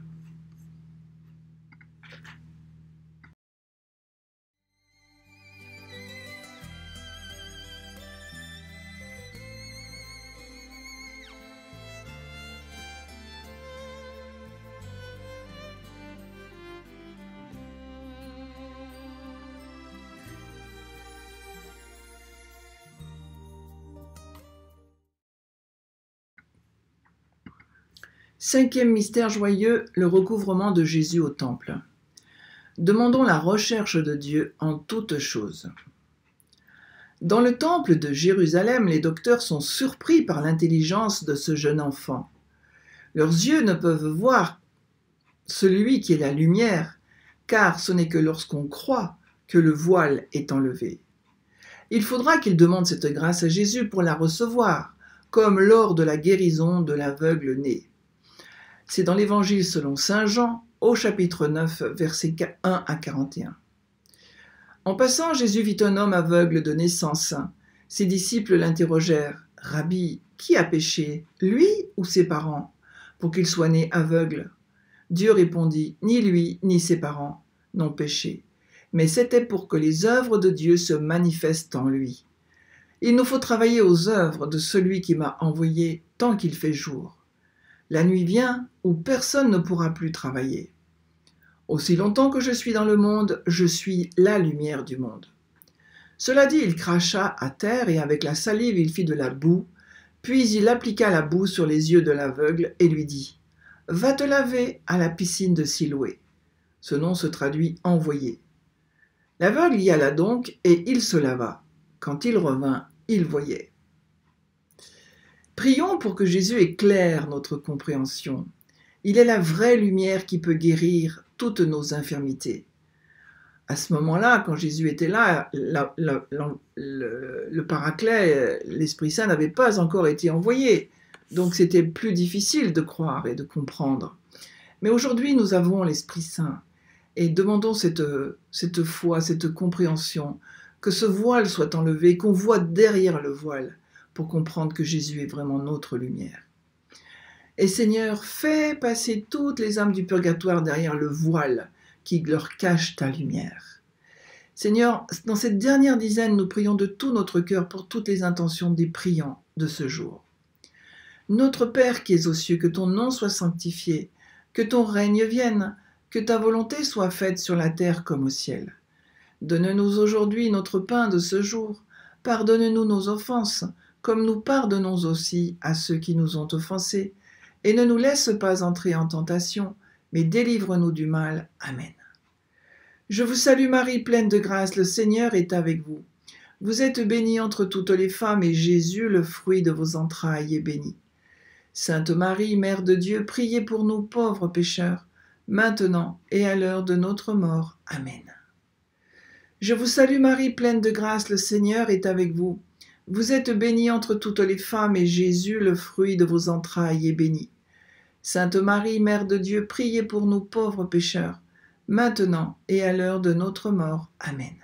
Cinquième mystère joyeux, le recouvrement de Jésus au temple. Demandons la recherche de Dieu en toutes choses. Dans le temple de Jérusalem, les docteurs sont surpris par l'intelligence de ce jeune enfant. Leurs yeux ne peuvent voir celui qui est la lumière, car ce n'est que lorsqu'on croit que le voile est enlevé. Il faudra qu'ils demandent cette grâce à Jésus pour la recevoir, comme lors de la guérison de l'aveugle né. C'est dans l'Évangile selon saint Jean, au chapitre 9, versets 1 à 41. En passant, Jésus vit un homme aveugle de naissance. Ses disciples l'interrogèrent. « Rabbi, qui a péché, lui ou ses parents, pour qu'il soit né aveugle ?» Dieu répondit, « Ni lui, ni ses parents n'ont péché, mais c'était pour que les œuvres de Dieu se manifestent en lui. Il nous faut travailler aux œuvres de celui qui m'a envoyé tant qu'il fait jour. La nuit vient où personne ne pourra plus travailler. Aussi longtemps que je suis dans le monde, je suis la lumière du monde. » Cela dit, il cracha à terre et avec la salive il fit de la boue, puis il appliqua la boue sur les yeux de l'aveugle et lui dit « Va te laver à la piscine de Siloé. » Ce nom se traduit « envoyé ». L'aveugle y alla donc et il se lava. Quand il revint, il voyait. Prions pour que Jésus éclaire notre compréhension. Il est la vraie lumière qui peut guérir toutes nos infirmités. À ce moment-là, quand Jésus était là, le Paraclet, l'Esprit Saint n'avait pas encore été envoyé. Donc c'était plus difficile de croire et de comprendre. Mais aujourd'hui, nous avons l'Esprit Saint et demandons cette foi, cette compréhension, que ce voile soit enlevé, qu'on voit derrière le voile, pour comprendre que Jésus est vraiment notre lumière. Et Seigneur, fais passer toutes les âmes du purgatoire derrière le voile qui leur cache ta lumière. Seigneur, dans cette dernière dizaine, nous prions de tout notre cœur pour toutes les intentions des priants de ce jour. Notre Père qui es aux cieux, que ton nom soit sanctifié, que ton règne vienne, que ta volonté soit faite sur la terre comme au ciel. Donne-nous aujourd'hui notre pain de ce jour. Pardonne-nous nos offenses, comme nous pardonnons aussi à ceux qui nous ont offensés, et ne nous laisse pas entrer en tentation, mais délivre-nous du mal. Amen. Je vous salue Marie, pleine de grâce, le Seigneur est avec vous. Vous êtes bénie entre toutes les femmes, et Jésus, le fruit de vos entrailles, est béni. Sainte Marie, Mère de Dieu, priez pour nous pauvres pécheurs, maintenant et à l'heure de notre mort. Amen. Je vous salue Marie, pleine de grâce, le Seigneur est avec vous. Vous êtes bénie entre toutes les femmes, et Jésus, le fruit de vos entrailles, est béni. Sainte Marie, Mère de Dieu, priez pour nous pauvres pécheurs, maintenant et à l'heure de notre mort. Amen.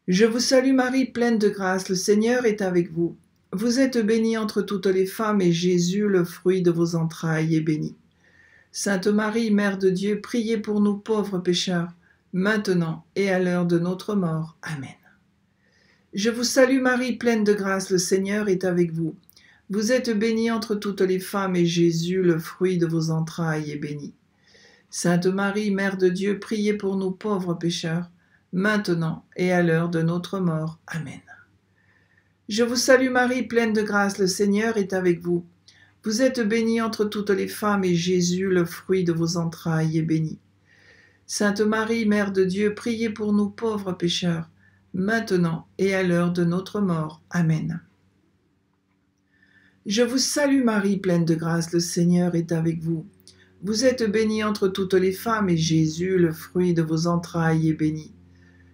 Je vous salue Marie, pleine de grâce, le Seigneur est avec vous. Vous êtes bénie entre toutes les femmes, et Jésus, le fruit de vos entrailles, est béni. Sainte Marie, Mère de Dieu, priez pour nous pauvres pécheurs, maintenant et à l'heure de notre mort. Amen. Je vous salue Marie, pleine de grâce, le Seigneur est avec vous. Vous êtes bénie entre toutes les femmes, et Jésus, le fruit de vos entrailles, est béni. Sainte Marie, Mère de Dieu, priez pour nous pauvres pécheurs, maintenant et à l'heure de notre mort. Amen. Je vous salue Marie, pleine de grâce, le Seigneur est avec vous. Vous êtes bénie entre toutes les femmes, et Jésus, le fruit de vos entrailles, est béni. Sainte Marie, Mère de Dieu, priez pour nous pauvres pécheurs, maintenant et à l'heure de notre mort. Amen. Je vous salue Marie, pleine de grâce, le Seigneur est avec vous. Vous êtes bénie entre toutes les femmes, et Jésus, le fruit de vos entrailles, est béni.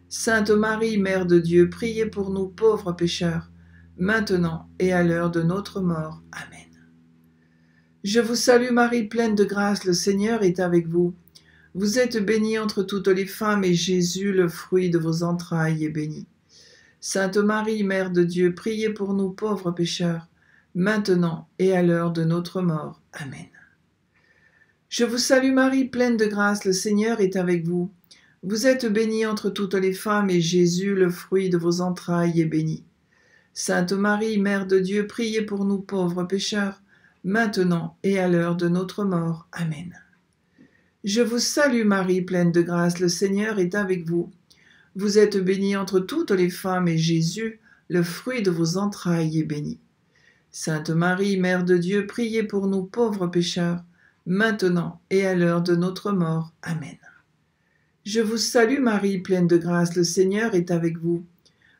Sainte Marie, Mère de Dieu, priez pour nous pauvres pécheurs, maintenant et à l'heure de notre mort. Amen. Je vous salue Marie, pleine de grâce, le Seigneur est avec vous. Vous êtes bénie entre toutes les femmes, et Jésus, le fruit de vos entrailles, est béni. Sainte Marie, Mère de Dieu, priez pour nous pauvres pécheurs, maintenant et à l'heure de notre mort. Amen. Je vous salue Marie, pleine de grâce, le Seigneur est avec vous. Vous êtes bénie entre toutes les femmes, et Jésus, le fruit de vos entrailles, est béni. Sainte Marie, Mère de Dieu, priez pour nous pauvres pécheurs, maintenant et à l'heure de notre mort. Amen. Je vous salue Marie, pleine de grâce, le Seigneur est avec vous. Vous êtes bénie entre toutes les femmes, et Jésus, le fruit de vos entrailles, est béni. Sainte Marie, Mère de Dieu, priez pour nous pauvres pécheurs, maintenant et à l'heure de notre mort. Amen. Je vous salue Marie, pleine de grâce, le Seigneur est avec vous.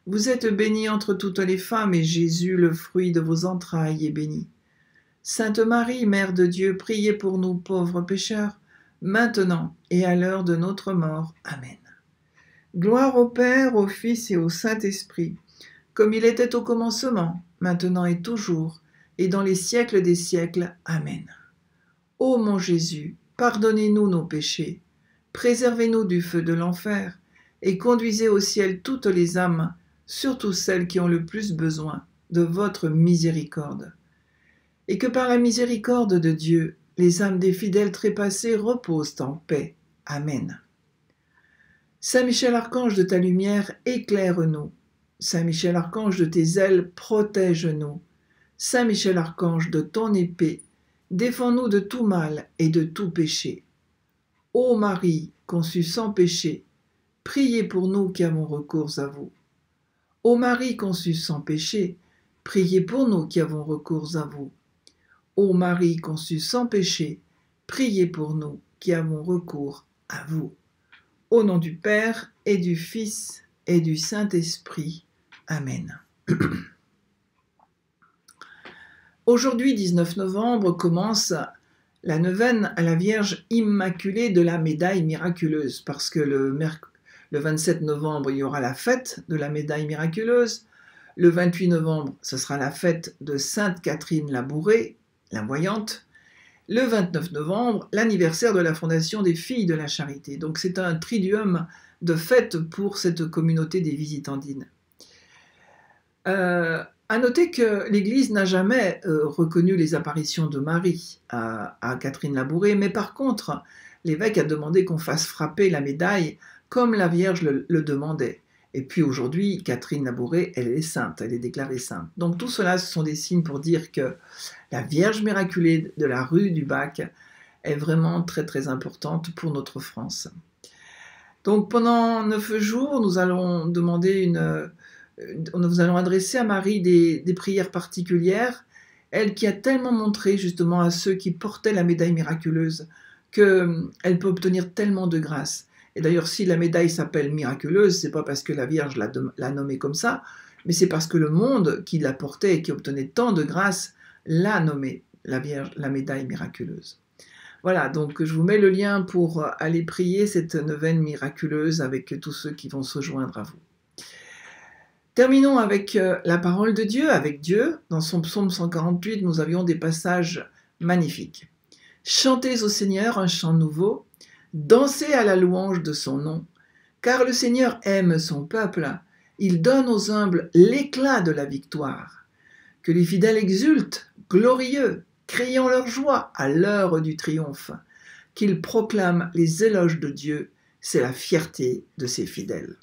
Vous êtes bénie entre toutes les femmes, et Jésus, le fruit de vos entrailles, est béni. Sainte Marie, Mère de Dieu, priez pour nous pauvres pécheurs, maintenant et à l'heure de notre mort. Amen. Gloire au Père, au Fils et au Saint-Esprit, comme il était au commencement, maintenant et toujours, et dans les siècles des siècles. Amen. Ô mon Jésus, pardonnez-nous nos péchés, préservez-nous du feu de l'enfer, et conduisez au ciel toutes les âmes, surtout celles qui ont le plus besoin de votre miséricorde. Et que par la miséricorde de Dieu, les âmes des fidèles trépassés reposent en paix. Amen. Saint Michel Archange, de ta lumière, éclaire-nous. Saint Michel Archange, de tes ailes, protège-nous. Saint Michel Archange, de ton épée, défends-nous de tout mal et de tout péché. Ô Marie, conçue sans péché, priez pour nous qui avons recours à vous. Ô Marie conçue sans péché, priez pour nous qui avons recours à vous. Ô Marie conçue sans péché, priez pour nous qui avons recours à vous. Au nom du Père et du Fils et du Saint-Esprit. Amen. Aujourd'hui, 19 novembre, commence la neuvaine à la Vierge Immaculée de la Médaille Miraculeuse, parce que le 27 novembre, il y aura la fête de la Médaille Miraculeuse. Le 28 novembre, ce sera la fête de Sainte Catherine la Bourrée, la voyante. Le 29 novembre, l'anniversaire de la fondation des Filles de la Charité. Donc c'est un triduum de fêtes pour cette communauté des Visitandines. À noter que l'Église n'a jamais reconnu les apparitions de Marie à Catherine la Bourrée, mais par contre, l'évêque a demandé qu'on fasse frapper la médaille comme la Vierge le demandait. Et puis aujourd'hui, Catherine la Bourrée, elle est sainte, elle est déclarée sainte. Donc tout cela, ce sont des signes pour dire que la Vierge miraculée de la rue du Bac est vraiment très très importante pour notre France. Donc pendant 9 jours, nous allons adresser à Marie des prières particulières, elle qui a tellement montré justement à ceux qui portaient la médaille miraculeuse qu'elle peut obtenir tellement de grâce. Et d'ailleurs, si la médaille s'appelle miraculeuse, c'est pas parce que la Vierge l'a nommée comme ça, mais c'est parce que le monde qui la portait et qui obtenait tant de grâce l'a nommée la Vierge, la médaille miraculeuse. Voilà, donc je vous mets le lien pour aller prier cette neuvaine miraculeuse avec tous ceux qui vont se joindre à vous. Terminons avec la parole de Dieu, avec Dieu. Dans son psaume 148, nous avions des passages magnifiques. Chantez au Seigneur un chant nouveau, dansez à la louange de son nom, car le Seigneur aime son peuple, il donne aux humbles l'éclat de la victoire. Que les fidèles exultent, glorieux, criant leur joie à l'heure du triomphe, qu'ils proclament les éloges de Dieu, c'est la fierté de ses fidèles.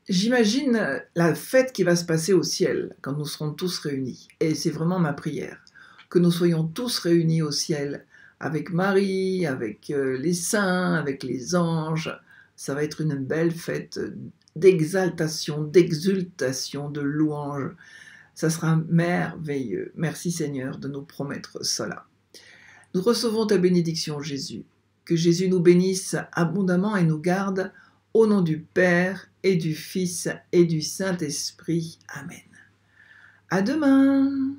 J'imagine la fête qui va se passer au ciel quand nous serons tous réunis. Et c'est vraiment ma prière, que nous soyons tous réunis au ciel avec Marie, avec les saints, avec les anges. Ça va être une belle fête d'exaltation, d'exultation, de louange, Ça sera merveilleux. Merci Seigneur de nous promettre cela. Nous recevons ta bénédiction, Jésus. Que Jésus nous bénisse abondamment et nous garde au nom du Père et du Fils et du Saint-Esprit. Amen. À demain!